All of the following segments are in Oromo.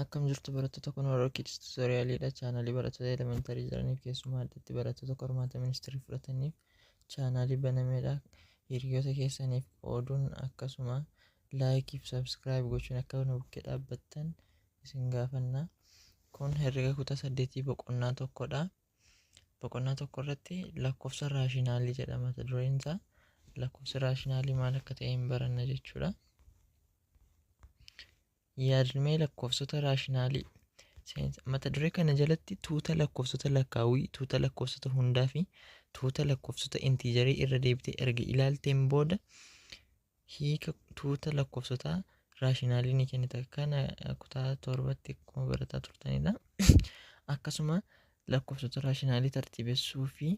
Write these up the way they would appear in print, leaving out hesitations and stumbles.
Akkam jirtu barattoota kun Horror Kids Tutorialidha. Chaanaalii barattoota elementarii jiraniif keessumaa addatti barattoota qormaata ministirii fudhataniif chaanaalii banameedha. Hiriyoota keessaniif qooduun akkasuma laayikii fi sabskiraayib gochuun akka nu bukkee dhaabbattan isin gaafanna. Kun herrega kutaa 8 boqonnaa tokkodha. Boqonnaa tokko irratti lakkoofsa raashinaalii jedhama mata dureen isaa. Lakkoofsi raashinaalii maal akka ta'e hin baranna jechuudha. Yaadrimee lakkoofsota raashinaalii mata duree kana jalatti tuuta lakkoofsota lakkaawwii, tuuta lakkoofsota hundaa fi tuuta lakkoofsota intiijarii irra deebitee erga ilaalteen booda hiika tuuta lakkoofsota raashinaalii ni kennita. Kana kutaa 7tti akkuma barataa turtanidha. Akkasuma lakkoofsota raashinaalii tartiibessuu fi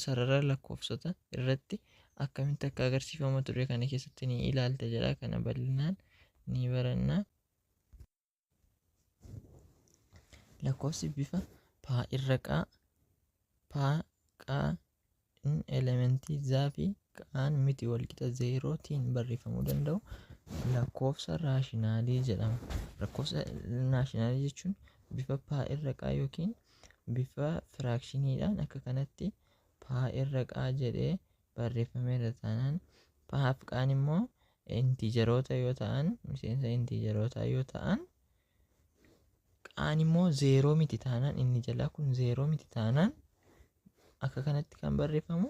sarara lakkoofsota irratti akkamitti akka agarsiifamu mata duree kana keessatti ni ilaalta jedha. Kana bal'inaan ni baranna. Lakkoofsi bifa paa irra qaa elementii zaa fi qaan miti walqixa zeerootiin barreeffamuu danda'u lakkoofsa raashinaalii jedhama. Lakkoofsa raashinaalii jechuun bifa paa irra qaa yookiin bifa firaakshiniidhaan akka kanatti paa irra qaa jedhee barreeffameera taanaan paa fi qaan immoo intiijaroota yoo ta'an, miseensa intiijarootaa yoo ta'an, qaan immoo zeeroo miti taanaan, inni jalaa kun zeeroo miti taanaan akka kanatti kan barreeffamu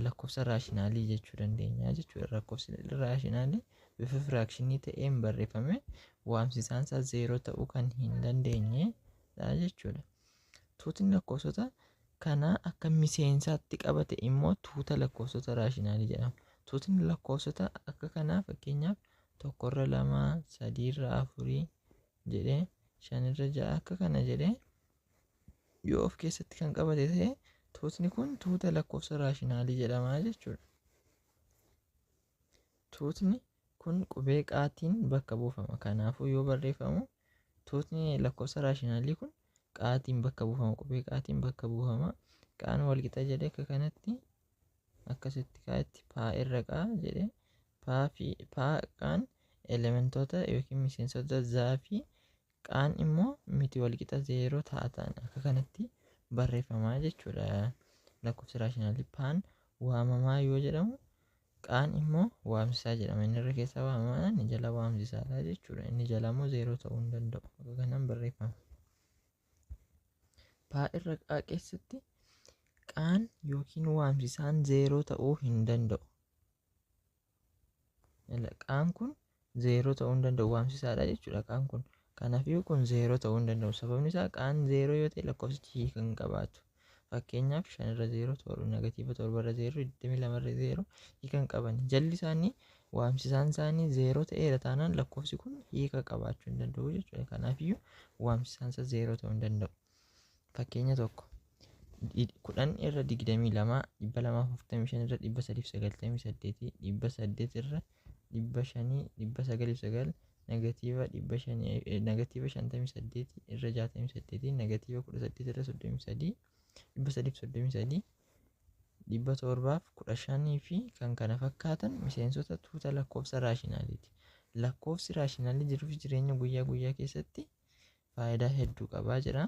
lakkoofsa raashinaalii jechuu dandeenya jechuudha. Lakkoofsi raashinaalii bifa firaakshinii ta'een barreeffame waamsisaan isaa zeeroo ta'uu kan hin dandeenyedha jechuudha. Tuutni lakkoofsota kanaa akka miseensaatti qabate immoo tuuta lakkoofsota raashinaalii jedhama. Tuutni lakkoofsota akka kanaa fakkeenyaaf 1 irra 2, 3 irra 4 jedhee 5 irra 6 akka kana jedhee yoo of keessatti kan qabate ta'e tuutni kun tuuta lakkoofsa raashinaalii jedhama jechuudha. Tuutni kun qubee qaatiin bakka buufama. Kanaafuu yoo barreeffamu tuutni lakkoofsa raashinaalii kun qaatiin bakka buufama. Qubee qaatiin bakka buufama. Qaan walqixa jedhee akka kanatti akkasitti kaa'etti paa irra qaa jedhee paa qaan elementoota yookiin miseensota zaa fi qaan immoo miti walqixa zeeroo taatan akka kanatti barreeffamaa jechuudha. Lakkoofsi raashinaalii paan waamamaa yoo jedhamu qaan immoo waamsisaa jedhama. Inni irra keessaa waamamaa inni jala waamsisaadha jechuudha. Inni jala immoo zeeroo ta'uu hin danda'u. Akka kanaan barreeffama. Paa irra qaa keessatti qaan yookiin waamsisaan zeeroo ta'uu hin danda'u. Qaan kun zeeroo ta'uu hin danda'u, waamsisaadha jechuudha qaan kun. Kanaafuu kun zeeroo ta'uu hin danda'u. Sababni isaa qaan zeeroo yoo ta'e lakkoofsichi hiika hin qabaatu. Fakkeenyaaf 5 irra 0, negatiiva 7 irra 0, 22 irra 0 hiika hin qaban. Jalli isaanii waamsisaan isaanii zeeroo ta'eera taanaan lakkoofsi kun hiika qabaachuu hin danda'u jechuudha. Kanaafuu waamsisaan isaa zeeroo ta'uu hin danda'u. Fakkeenya tokko 10 irra 22, 245 irra 398, 800 irra 500, 909, negatiiva 58 irra 68, negatiiva 18 irra 33, 333, 715 fi kan kana fakkaatan miseensota tuuta lakkoofsa raashinaaliiti. Lakkoofsi raashinaalii jiruu fi jireenya guyyaa guyyaa keessatti faayidaa hedduu qabaa jira.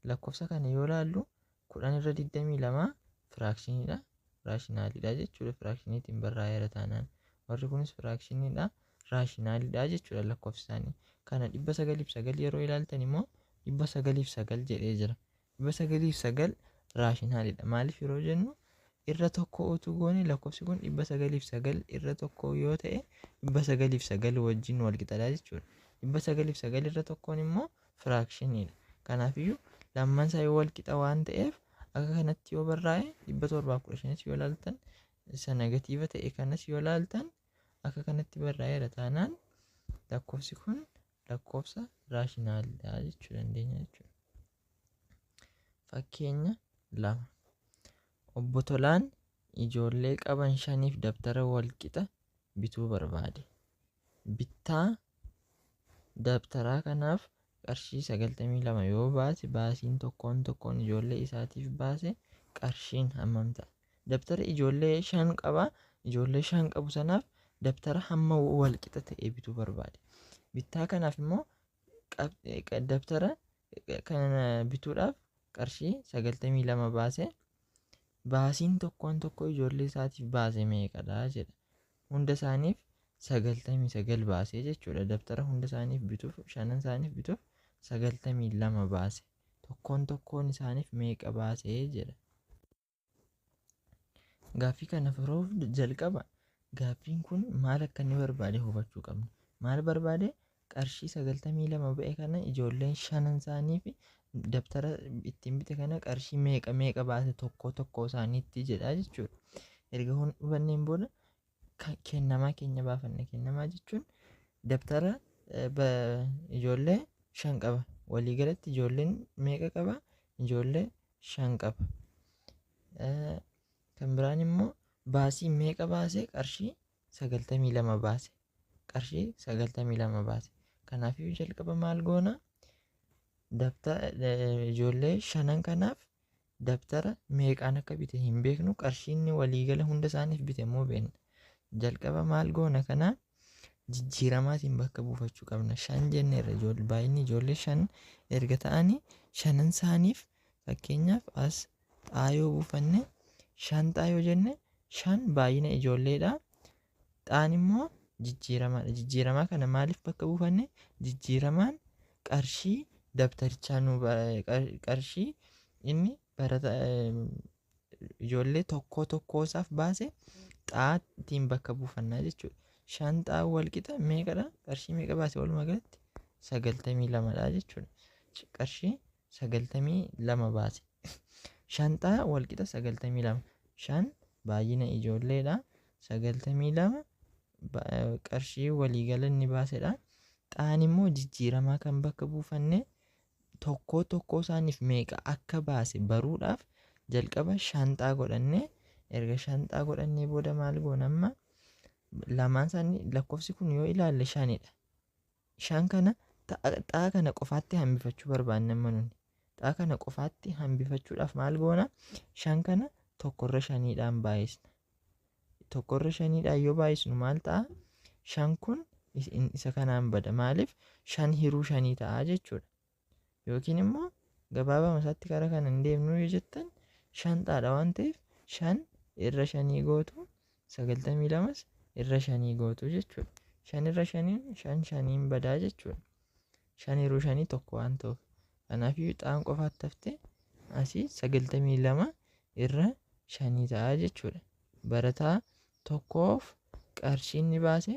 Lakkoofsa kana yoo ilaallu 10 irra 22 firaakshinidha. Raashinaaliidha jechuudha. Firaakshiniitiin barraa'eera taanaan. Warri kunis firaakshiniidha. Raashinaalidha jechuudha lakkoofsi isaanii. Kana 909 yeroo ilaaltan immoo 909 jedhee jira. 909 raashinaalidha. Maaliif yeroo jennu irra tokko utuu goone lakkoofsi kun 909 irra tokko yoo ta'e 909 wajjin walqixadha jechuudha. 909 irra tokkoon immoo firaakshiniidha. Kanaafiyyuu lamman isaa yoo walqixa waan ta'eef akka kanatti yoo barraa'e 715 yoo ilaaltan isa negatiiva ta'e kanas yoo ilaaltan akka kanatti barraa'eera taanaan lakkoofsi kun lakkoofsa raashinaalidha jechuu dandeenya jechuudha. Fakkeenya 2 obbo Tolaan ijoollee qaban 5f dabtara walqixa bituu barbaade. Bittaa dabtaraa kanaaf qarshii 92 yoo baase baasiin tokkoon ijoollee isaatiif baase qarshiin hammam ta'a? Dabtara ijoollee 5 qaba. Ijoollee 5 qabu sanaaf dabtara hamma walqixa ta'e bituu barbaade. Bittaa kanaaf immoo dabtara kana bituudhaaf qarshii 92 baase. Baasiin tokkoon tokko ijoollee isaatiif baase meeqadha jedha. Hunda isaaniif 99 baasee jechuudha. Dabtara hunda isaaniif bituuf, shanan isaaniif bituuf 92 baase. Tokkoon tokkoon isaaniif meeqa baasee jedha. Gaaffii kana furuuf jalqaba gaaffiin kun maal akka inni barbaade hubachuu qabna. Maal barbaade? Qarshii 92 ba'e kana ijoolleen shanan isaaniif dabtara ittiin bite kana qarshii meeqa meeqa baase tokko tokko isaaniitti jedha jechuudha. Erga hubanneen booda kennamaa keenya baafanna. Kennamaa jechuun dabtara ijoollee 5 qaba. Waliigalatti ijoolleen meeqa qaba? Ijoollee 5 qaba. Kan biraan immoo baasii meeqa baase? Qarshii 92 baase. Qarshii 92 baase. Kanaafuu jalqaba maal goona? Ijoollee shanan kanaaf dabtara meeqaan akka bite hin beeknu. Qarshiin waliigala hunda isaaniif bite immoo beekna. Jalqaba maal goona kana jijjiiramaatiin bakka buufachuu qabna. 5 jenneerra baay'inni ijoollee 5 erga ta'anii shanan isaaniif fakkeenyaaf as xaayoo buufanne 5 xaayoo jenne 5 baay'ina ijoolleedha. Xaan immoo jijjiiramaadha. Jijjiiramaa kana maaliif bakka buufanne? Jijjiiramaan qarshii dabtarichaa qarshii inni barata ijoollee tokko tokko isaaf baase xaa'aatiin bakka buufannaa jechuudha. 5 xaa'aa wal qixa meeqadha? Qarshii meeqa baase walumaa galatti? 92dha jechuudha. Qarshii 92 baase. 5 xaa'aa wal qixa 92. 5 baay'ina ijoolleedha. 92 qarshii waliigala inni baasedha. Xaan immoo jijjiiramaa kan bakka buufanne tokko tokko isaaniif meeqa akka baase baruudhaaf jalqaba 5 xaa'aa godhanne. Erga 5 xaa'aa godhannee booda maal goona amma? Lamaan isaanii lakkoofsi kun yoo ilaalle 5dha. 5 kana xaa'aa kana qofaatti hambifachuu barbaanne amma nuni. Xaa'aa kana qofaatti hambifachuudhaaf maal goona? 5 kana tokkorra 5dhaan baay'isna. Tokkorra 5dhaan yoo baay'isnu maal ta'a? 5 kun isa kanaan bada. Maaliif? 5 hiruu 5 ta'a jechuudha. Yookiin immoo gabaabama isaatti karaa kana hin deemnu yoo jettan 5 xaa'aadha waan ta'eef 5 irra 5 gootu 92 irra 5 gootu jechuudha. 5 irra 5 5 badaa jechuudha. 5 hiruu 5 tokko waan ta'uuf. Kanaafuu xaa'aan qofaatti haftee asii 92 irra 5 ta'a jechuudha. Barataa tokkoof qarshii inni baase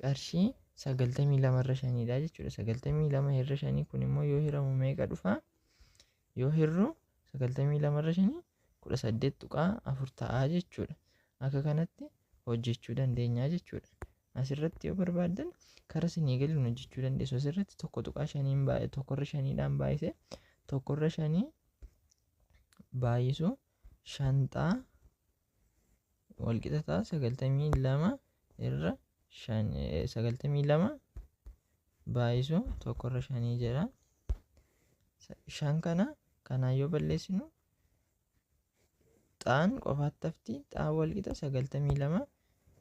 qarshii 92 irra 5dha jechuudha. 92 irra 5 kun immoo yoo hiramu meeqa dhufa? Yoo hirru 92 irra 5 18.4 ta'a jechuudha. Akka kanatti hojjechuu dandeenya jechuudha. Asirratti yoo barbaaddan karaa isinii galiin hojjechuu dandeessu. Asirratti 1.5 5dhaan baay'ise 1/5 baay'isu 5 xaa'aa wal qixa ta'a 92 irra 92 baay'isu 1/5 jedha. 5 kanaan yoo balleessinu xaa'aan qofaatti hafti. Xaa'aa wal qixa 92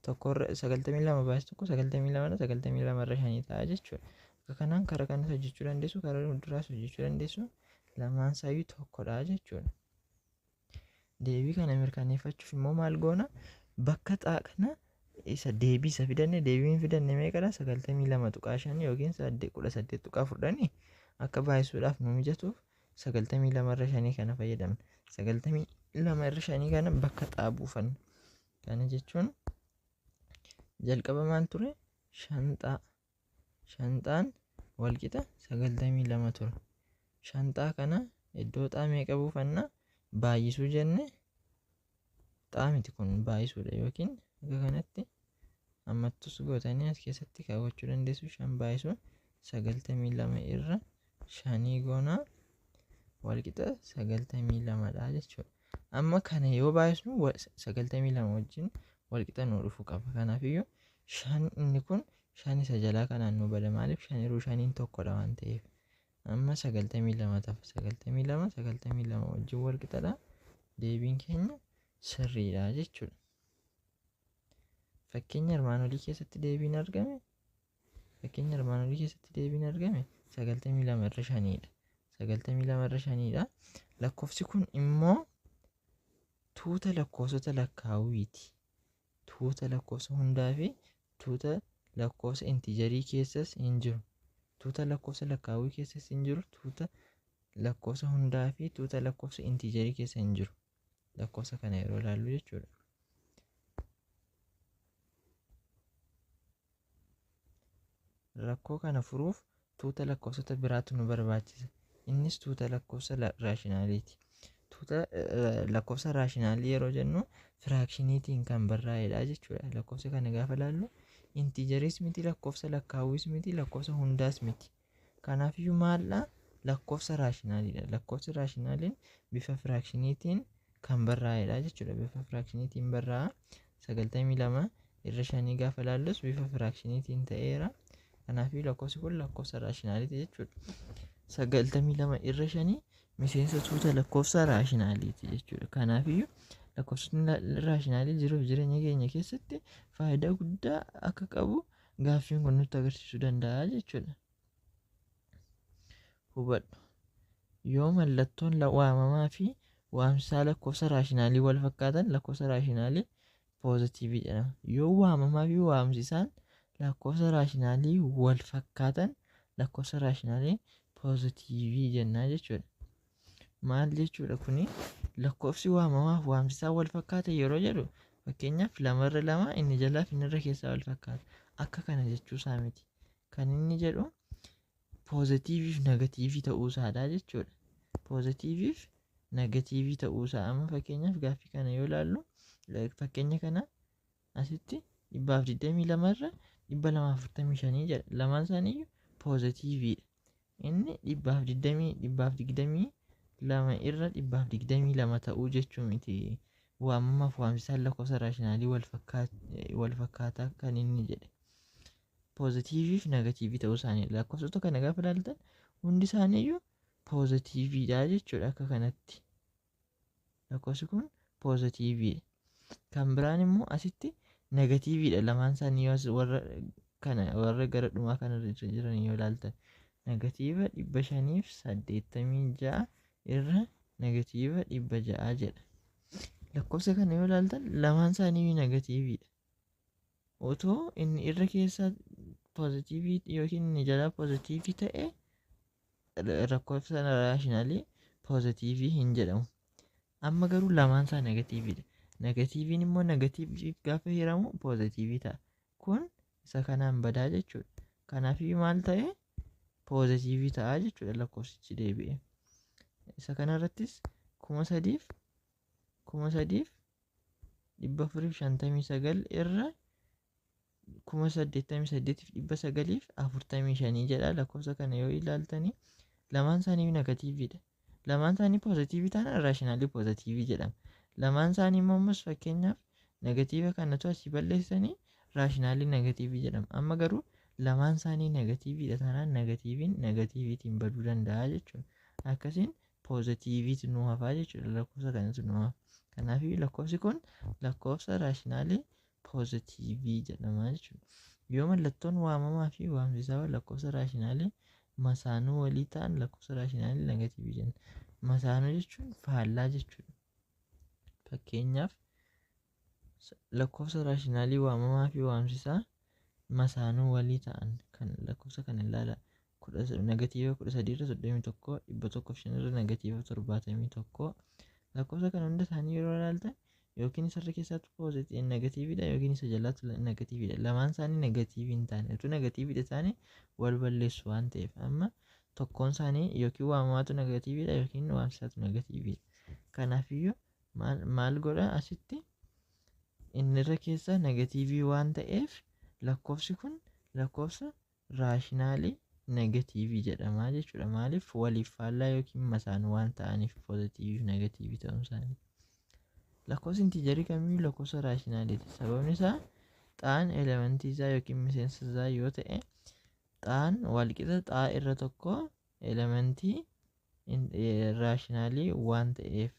92 baay'isu 92 92 irra 5 ta'a jechuudha. Akka kanaan karaa kanas hojjechuu dandeessu, karaa fuulduraas hojjechuu dandeessu. Lamaan isaanii tokkodha jechuudha. Deebii kana mirkaneeffachuuf immoo maal goona? Bakka xaa'aa kana isa deebii isa fidanne. Deebiin fidanne meeqadha? 92.5 yookiin 18.4 akka baay'isuudhaaf nu mijatuuf 92 irra 5 kana fayyadamna. 92 irra 5 kana bakka xaa'aa buufanna. Kana jechuun jalqaba maal ture? 5 xaa'aa. 5 xaa'aan wal qixa 92 ture. 5 xaa'aa kana iddoo xaa'aa meeqa buufanna? Baay'isuu jenne. Xaa'aa miti kun baay'isuudha yookiin akka kanatti ammattus gootanii as keessatti kaawwachuu dandeessu. 5 baay'isuu 92 irra 5 goona wal qixa 92dha jechuudha. Amma kana yoo baay'isnu 92 wajjin wal qixa nuu dhufuu qaba. Kanaafiyyuu 5 inni kun 5 isa jalaa kanaan nu bada. Maaliif? 5 hiruu 5 tokkodha waan ta'eef. Amma 92 ta'a. 92 wajjin wal qixadha. Deebiin keenya sirriidha jechuudha. Fakkeenya armaan olii keessatti deebiin argame Fakkeenya armaan olii keessatti deebiin argame 92 irra 5dha. 92 irra 5dha. Lakkoofsi kun immoo tuuta lakkoofsota lakkaawwiiti. Tuuta lakkoofsa hundaa fi tuuta lakkoofsa intijarii keessas hin jiru. Tuuta lakkoofsa lakkaawwii keessas hin jiru. Tuuta lakkoofsa hundaa fi tuuta lakkoofsa intijarii keessa hin jiru. Lakkoofsa kana yeroo ilaallu jechuudha. Rakkoo kana furuuf tuuta lakkoofsota biraatu nu barbaachisa. Innis tuuta lakkoofsa raashinaaliiti. Tuuta lakkoofsa raashinaalii yeroo jennu firaakshiniitiin kan barraa'edha jechuudha. Lakkoofsa kana gaafa ilaallu intijariis miti, lakkoofsa lakkaawwiis miti, lakkoofsa hundaas miti. Kanaafiyyuu maaldha? Lakkoofsa raashinaaliidha. Lakkoofsi raashinaaliin bifa firaakshiniitiin kan barraa'edha jechuudha. Bifa firaakshiniitiin barraa'a. 92 irra 5 gaafa ilaallus bifa firaakshiniitiin ta'eera. Kanaafiyyuu lakkoofsi kun lakkoofsa raashinaaliiti jechuudha. 92 irra 5 miseensa tuuta lakkoofsa raashinaaliiti jechuudha. Kanaafiyyuu lakkoofsonni raashinaalii jiruuf jireenya keenya keessatti faayidaa guddaa akka qabu gaaffiin kun nutti agarsiisuu danda'a jechuudha. Hubadhu. Yoo mallattoon waamamaa fi waamsisaa lakkoofsa raashinaalii wal fakkaatan lakkoofsa raashinaalii poozitiivii jedhama. Yoo waamamaa fi waamsisaan lakkoofsa raashinaalii wal fakkaatan lakkoofsa raashinaalii poozitiivii jennaa jechuudha. Maal jechuudha kuni? Lakkoofsi waamamaaf waamsisaa wal fakkaata yeroo jedhu fakkeenyaaf 2 irra 2 inni jalaa fi inni irra keessaa wal fakkaata. Akka kana jechuusaa miti. Kan inni jedhu poozitiivii fi negatiivii ta'uusaadha jechuudha. Poozitiivii fi negatiivii ta'uusaa. Amma fakkeenyaaf gaaffii kana yoo ilaallu fakkeenya kana asitti 122 irra 245 jedha. Lamaan isaaniiyyuu poozitiiviidha. Inni 120 lama irra 122 ta'uu jechuu miti. Waamamaaf waamsisaan lakkoofsa raashinaalii wal fakkaataa kan inni jedhe. Poozitiivii fi negatiivii ta'uu isaaniidha. Lakkoofsota kana gaafa ilaaltan hundi isaaniiyyuu poozitiiviidha jechuudha. Akka kanatti lakkoofsi kun poozitiiviidha. Kan biraan immoo asitti negatiiviidha. Lamaan isaanii warra gara dhumaa kanarra jiran yoo ilaaltan negatiiva 586 irra negatiiva 600 jedha. Lakkoofsa kana yoo ilaaltan lamaan isaanii negatiiviidha. Otoo inni irra keessaa poozitiivii yookiin inni jalaa poozitiivii ta'e lakkoofsa raashinaalii poozitiivii hin jedhamu. Amma garuu lamaan isaa negatiiviidha. Negatiiviin immoo negatiiviif gaafa hiramu poozitiivii ta'a. Kun isa kanaan badaa jechuudha. Kanaafiyyuu maal ta'e? Poozitiivii ta'a jechuudha lakkoofsichi deebi'e. Isa kanarrattis 3,459 irra 88,945 jedha. Lakkoofsa kana yoo ilaaltanii lamaan isaanii negatiiviidha. Lamaan isaanii poozitiivii ta'an raashinaalii poozitiivii jedhama. Lamaan isaanii immoo fakkeenyaaf negatiiva kanatu asii balleessanii raashinaalii negatiivii jedhama. Amma garuu lamaan isaanii negatiiviidha taanaan negatiiviin negatiiviitiin baduu danda'a jechuudha. Akkasiin poozitiiviitu nu hafaa jechuudha. Lakkoofsa kanatu nu hafa. Kanaafiyyuu lakkoofsi kun lakkoofsa raashinaalii poozitiivii jedhama jechuudha. Yoo mallattoon waamamaa fi waamsisaa lakkoofsa raashinaalii masaanuu walii ta'an lakkoofsa raashinaalii negatiivii jenna. Masaanuu jechuun faallaa jechuudha. Fakkeenyaaf lakkoofsa raashinaalii waamamaa fi waamsisaa masaanuu walii ta'an kan lakkoofsa kana ilaala. Negatiiva 13 irra 31, 105 irra negatiiva 71. Lakkoofsa kana hunda isaanii yeroo ilaaltan yookiin isarra keessaatu poozitiivii negatiiviidha yookiin isa jalaatu negatiiviidha. Lamaan isaanii negatiivii hin taane. Utuu negatiiviidha isaanii wal balleessu waan ta'eef amma tokkoon isaanii yookiin waamamaatu negatiiviidha yookiin waamsisaatu negatiiviidha. Kanaafiyyuu maal godha asitti inni irra keessaa negatiivii waan ta'eef lakkoofsi kun lakkoofsa raashinaalii negatiivii jedhama jechuudha. Maaliif? Waliif faallaa yookiin masaanuu waan ta'aniif poozitiivii fi negatiivii ta'uu isaanii. Lakkoofsi intijarii kamiyyuu lakkoofsa raashinaaliiti. Sababni isaa xaan elementii isaa yookiin miseensa isaa yoo ta'e xaan walqixa xaa irra tokko elementii raashinaalii waan ta'eef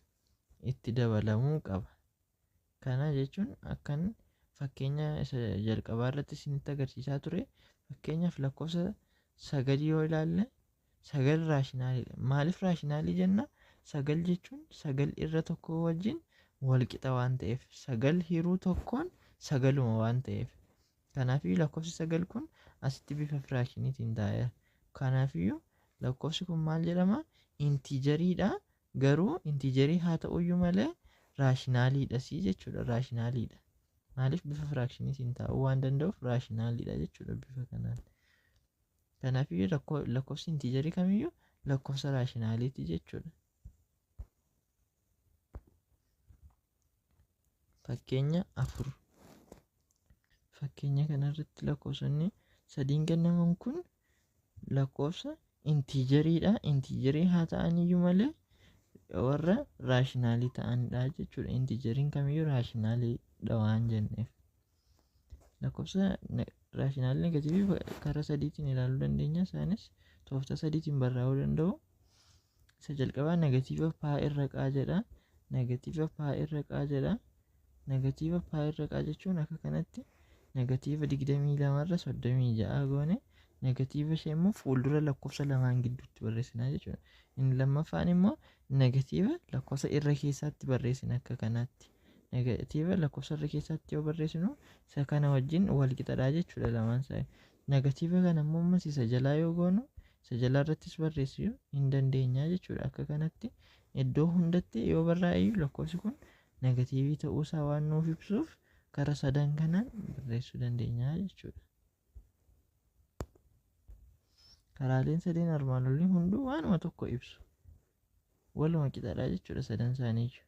itti dabalamuu qaba. Kana jechuun akkan fakkeenya isa jalqabaa irratti isinitti agarsiisaa ture. Fakkeenyaaf lakkoofsa 9 yoo ilaalle 9 raashinaaliidha. Maaliif raashinaalii jenna? 9 jechuun 9 irra tokko wajjin wal qixa waan ta'eef, 9 hiruu tokkoon 9 waan ta'eef. Kanaafiyyuu lakkoofsi 9 kun asitti bifa firaashiniitiin taa'eera. Kanaafiyyuu lakkoofsi kun maal jedhama? Intiijeriidha. Garuu intiijerii haa ta'uyyuu malee raashinaaliidha jechuudha. Raashinaaliidha. Maaliif bifa firaashiniitiin taa'uu waan danda'uuf raashinaaliidha jechuudha bifa kanaan. Kanaafiyyuu lakkoofsi intiijerii kamiyyuu lakkoofsa raashinaaliiti jechuudha. Fakkeenya 4. Fakkeenya kanarratti lakkoofsonni 3 kennaman kun lakkoofsa intiijeriidha. Intiijerii haa ta'aniyyuu malee warra raashinaalii ta'anidha jechuudha. Intiijeriin kamiyyuu raashinaaliidha waan jenneef. Lakkoofsa raashinaalii negatiivii karaa 3tiin ilaaluu dandeenya. Isaanis tooftaa 3tiin barreessuu danda'u. Isa jalqabaa negatiiva paa irra qaa jedha. Negatiiva paa irra qaa jedha. Negatiiva paa irra qaa jechuun akka kanatti negatiiva 22 irra 36 goone negatiiva ishee immoo fuuldura lakkoofsa lamaan gidduutti barreessinaa jechuudha. Inni lammaffaan immoo negatiiva lakkoofsa irra keessaatti barreessina akka kanaatti. Negatiiva lakkoofsa irra keessaatti yoo barreessinu isa kana wajjin wal qixadhaa jechuudha lamaan isaa. Negatiiva kana immoo isa jalaa yoo goonu isa jalaa irrattis barreessuu hin dandeenya jechuudha. Akka kanatti iddoo hundatti yoo barraa'e lakkoofsi kun negatiivii ta'uusaa waan nuuf ibsuuf karaa 3 kanaan barreessuu dandeenya jechuudha. Karaaleen 3 armaan olii hunduu waanuma tokko ibsu. Waluma qixadhaa jechuudha 3 isaaniiyyuu.